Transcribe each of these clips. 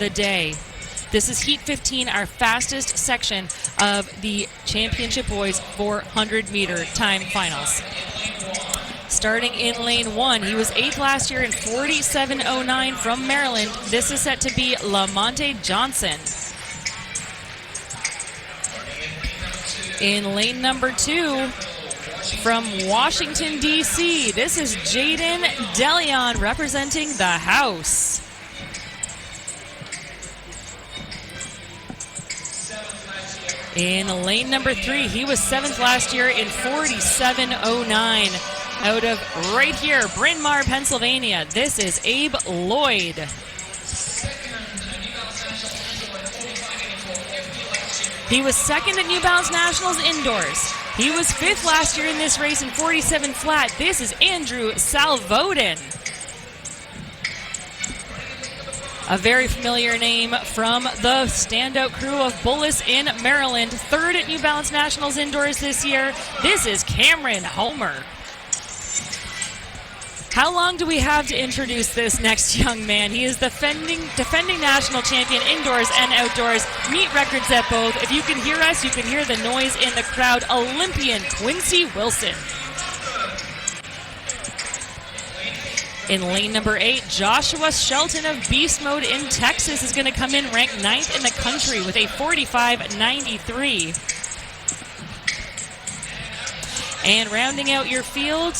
the day. This is Heat 15, our fastest section of the Championship Boys 400-meter time finals. Starting in lane 1, he was 8th last year in 47.09 from Maryland. This is set to be Lamonte Johnson. In lane number 2, from Washington, D.C., this is Jaden DeLeon representing the house. In lane number 3, he was 7th last year in 47.09 out of right here, Bryn Mawr, Pennsylvania. This is Abe Lloyd. He was 2nd at New Balance Nationals indoors. He was 5th last year in this race in 47 flat. This is Andrew Salvoden. A very familiar name from the standout crew of Bullis in Maryland. 3rd at New Balance Nationals indoors this year. This is Cameron Homer. How long do we have to introduce this next young man? He is defending national champion indoors and outdoors. Meet records at both. If you can hear us, you can hear the noise in the crowd. Olympian Quincy Wilson. In lane number 8, Joshua Shelton of Beast Mode in Texas is going to come in ranked 9th in the country with a 45.93. And rounding out your field,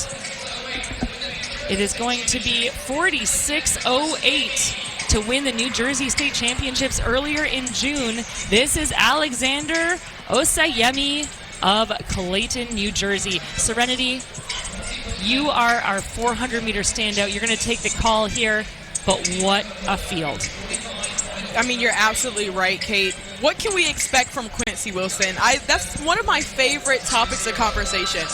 it is going to be 46.08 to win the New Jersey State Championships earlier in June. This is Alexander Osayemi of Clayton, New Jersey. Serenity, you are our 400-meter standout. You're going to take the call here, but what a field. I mean, you're absolutely right, Kate. What can we expect from Quincy Wilson? That's one of my favorite topics of conversation.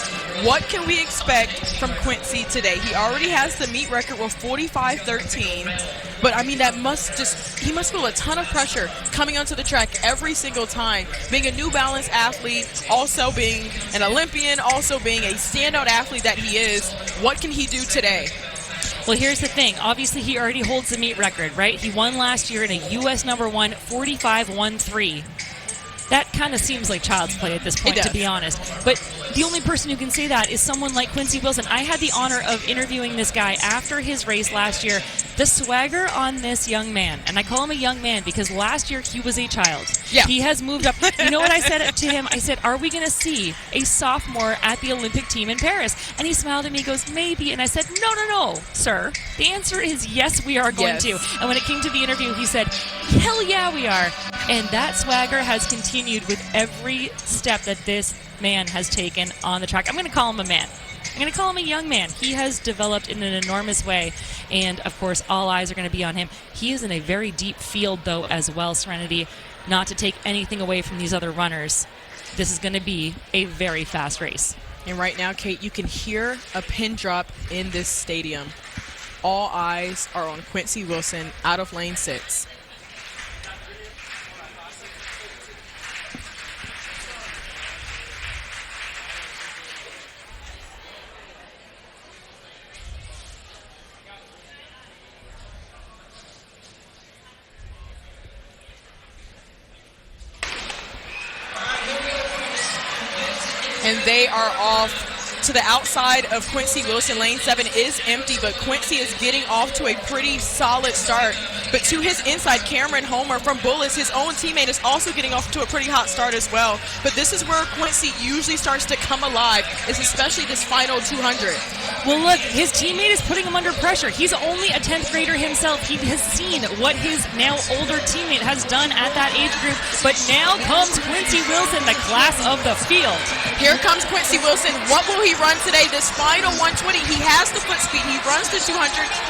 What can we expect from Quincy today? He already has the meet record with 45.13, but I mean, he must feel a ton of pressure coming onto the track every single time. Being a New Balance athlete, also being an Olympian, also being a standout athlete that he is. What can he do today? Well, here's the thing. Obviously, he already holds the meet record, right? He won last year in a U.S. number 1, 45.13. That kind of seems like child's play at this point, to be honest. But the only person who can say that is someone like Quincy Wilson. I had the honor of interviewing this guy after his race last year. The swagger on this young man, and I call him a young man because last year he was a child. Yeah. He has moved up. You know what I said to him? I said, are we going to see a sophomore at the Olympic team in Paris? And he smiled at me, goes, maybe. And I said, no, sir. The answer is yes, we are going to. And when it came to the interview, he said, hell yeah, we are. And that swagger has continued with every step that this man has taken on the track. I'm going to call him a man. I'm going to call him a young man. He has developed in an enormous way, and of course, all eyes are going to be on him. He is in a very deep field, though, as well, Serenity. Not to take anything away from these other runners, this is going to be a very fast race. And right now, Kate, you can hear a pin drop in this stadium. All eyes are on Quincy Wilson out of lane 6. And they are off to the outside of Quincy Wilson. Lane 7 is empty, but Quincy is getting off to a pretty solid start. But to his inside, Cameron Homer from Bullis, his own teammate, is also getting off to a pretty hot start as well. But this is where Quincy usually starts to come alive, is especially this final 200. Well, look, his teammate is putting him under pressure. He's only a 10th grader himself. He has seen what his now older teammate has done at that age group. But now comes Quincy Wilson, the class of the field. Here comes Quincy Wilson. What will he run today? This final 120, he has the foot speed. He runs the 200,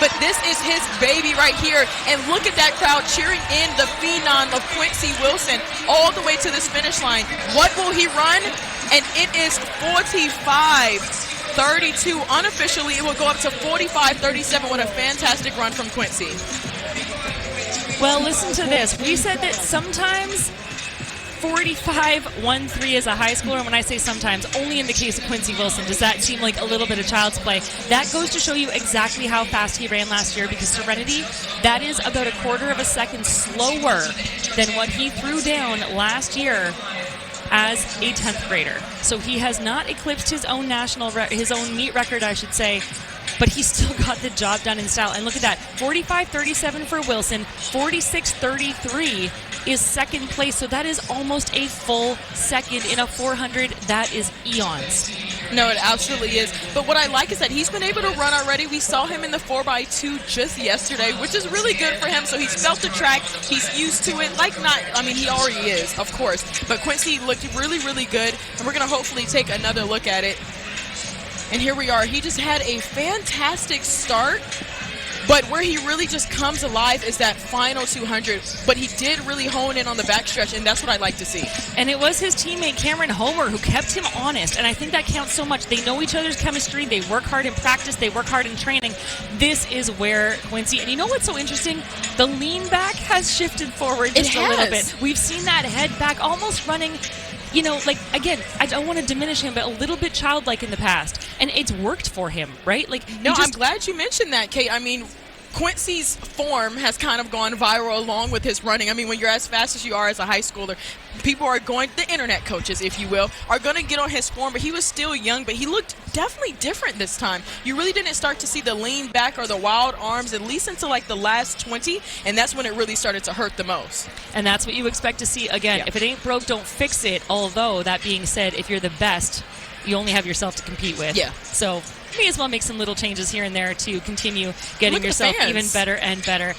but this is his baby right here. And look at that crowd cheering in the phenom of Quincy Wilson all the way to this finish line. What will he run? And it is 45.32. Unofficially, it will go up to 45.37. What a fantastic run from Quincy. Well, listen to this. We said that sometimes 45-1-3 as a high schooler. And when I say sometimes, only in the case of Quincy Wilson does that seem like a little bit of child's play. That goes to show you exactly how fast he ran last year, because Serenity, that is about a quarter of a second slower than what he threw down last year as a 10th grader. So he has not eclipsed his own his own meet record, I should say, but he still got the job done in style. And look at that, 45-37 for Wilson, 46-33 is second place. So that is almost a full second in a 400. That is eons. No, it absolutely is. But what I like is that he's been able to run already. We saw him in the 4x2 just yesterday, which is really good for him. So he's felt the track. He's used to it. He already is, of course. But Quincy looked really, really good. And we're going to hopefully take another look at it. And here we are. He just had a fantastic start. But where he really just comes alive is that final 200. But he did really hone in on the backstretch, and that's what I like to see. And it was his teammate Cameron Homer who kept him honest, and I think that counts so much. They know each other's chemistry. They work hard in practice. They work hard in training. This is where Quincy, and you know what's so interesting? The lean back has shifted forward just a little bit. We've seen that head back almost running, again, I don't want to diminish him, but a little bit childlike in the past. And it's worked for him, right? I'm glad you mentioned that, Kate. I mean, Quincy's form has kind of gone viral along with his running. I mean, when you're as fast as you are as a high schooler, people are the internet coaches, if you will, are going to get on his form. But he was still young, but he looked definitely different this time. You really didn't start to see the lean back or the wild arms, at least until the last 20, and that's when it really started to hurt the most. And that's what you expect to see. Again, if it ain't broke, don't fix it. Although, that being said, if you're the best, you only have yourself to compete with. Yeah. So may as well make some little changes here and there to continue getting yourself even better and better.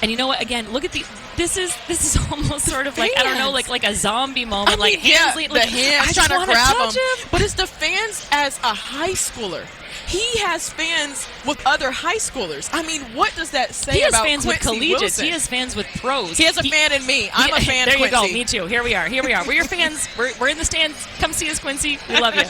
And you know what? Again, look at this is almost sort of like, I don't know, like a zombie moment. The hands trying to grab him. But it's the fans as a high schooler. He has fans with other high schoolers. I mean, what does that say about Quincy Wilson? He has fans with collegiates. He has fans with pros. He has a fan in me. I'm a fan of Quincy. There you go. Me too. Here we are. We're your fans. We're in the stands. Come see us, Quincy. We love you.